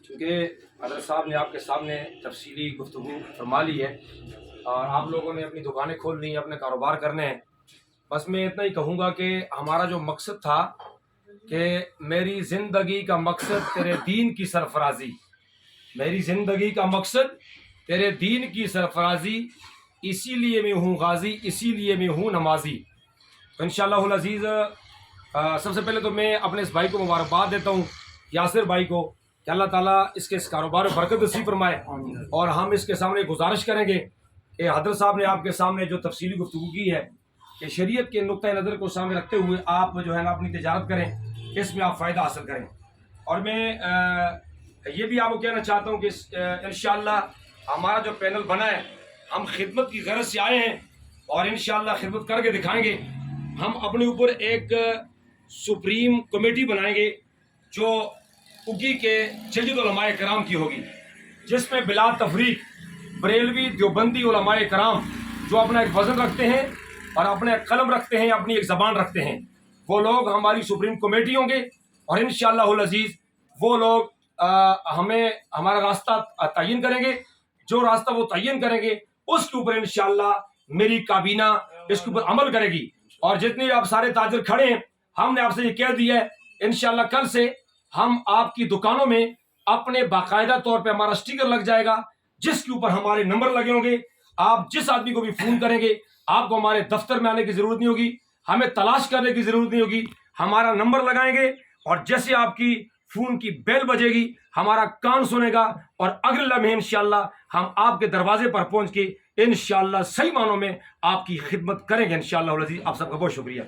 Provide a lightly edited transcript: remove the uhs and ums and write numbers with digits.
چونکہ حضرت صاحب نے آپ کے سامنے تفصیلی گفتگو فرما لی ہے اور آپ لوگوں نے اپنی دکانیں کھول لی ہیں، اپنے کاروبار کرنے ہیں، بس میں اتنا ہی کہوں گا کہ ہمارا جو مقصد تھا کہ میری زندگی کا مقصد تیرے دین کی سرفرازی، میری زندگی کا مقصد تیرے دین کی سرفرازی، اسی لیے میں ہوں غازی، اسی لیے میں ہوں نمازی۔ تو انشاءاللہ العزیز سب سے پہلے تو میں اپنے اس بھائی کو مبارکباد دیتا ہوں، یاسر بھائی کو، کہ اللہ تعالیٰ اس کے اس کاروبار میں برکت نصیب فرمائے۔ اور ہم اس کے سامنے گزارش کریں گے کہ حضرت صاحب نے آپ کے سامنے جو تفصیلی گفتگو کی ہے کہ شریعت کے نقطۂ نظر کو سامنے رکھتے ہوئے آپ جو ہے نا اپنی تجارت کریں، اس میں آپ فائدہ حاصل کریں۔ اور میں یہ بھی آپ کو کہنا چاہتا ہوں کہ انشاءاللہ ہمارا جو پینل بنا ہے، ہم خدمت کی غرض سے آئے ہیں اور انشاءاللہ خدمت کر کے دکھائیں گے۔ ہم اپنے اوپر ایک سپریم کمیٹی بنائیں گے جو اگی کے جدید علماء کرام کی ہوگی، جس میں بلا تفریق بریلوی دیوبندی علماء کرام جو اپنا ایک وزن رکھتے ہیں اور اپنا ایک قلم رکھتے ہیں، اپنی ایک زبان رکھتے ہیں، وہ لوگ ہماری سپریم کمیٹی ہوں گے۔ اور انشاءاللہ العزیز وہ لوگ ہمیں ہمارا راستہ تعین کریں گے، جو راستہ وہ تعین کریں گے اس کے اوپر انشاءاللہ میری کابینہ اس کے اوپر عمل کرے گی۔ اور جتنے آپ سارے تاجر کھڑے ہیں، ہم نے آپ سے یہ کہہ دیا ہے انشاءاللہ کل سے ہم آپ کی دکانوں میں اپنے باقاعدہ طور پہ ہمارا سٹیکر لگ جائے گا جس کے اوپر ہمارے نمبر لگے ہوں گے۔ آپ جس آدمی کو بھی فون کریں گے، آپ کو ہمارے دفتر میں آنے کی ضرورت نہیں ہوگی، ہمیں تلاش کرنے کی ضرورت نہیں ہوگی، ہمارا نمبر لگائیں گے اور جیسے آپ کی فون کی بیل بجے گی ہمارا کان سنے گا اور اگلے لمحے انشاءاللہ ہم آپ کے دروازے پر پہنچ کے انشاءاللہ صحیح معنوں میں آپ کی خدمت کریں گے انشاءاللہ العزیز۔ آپ سب کا بہت شکریہ۔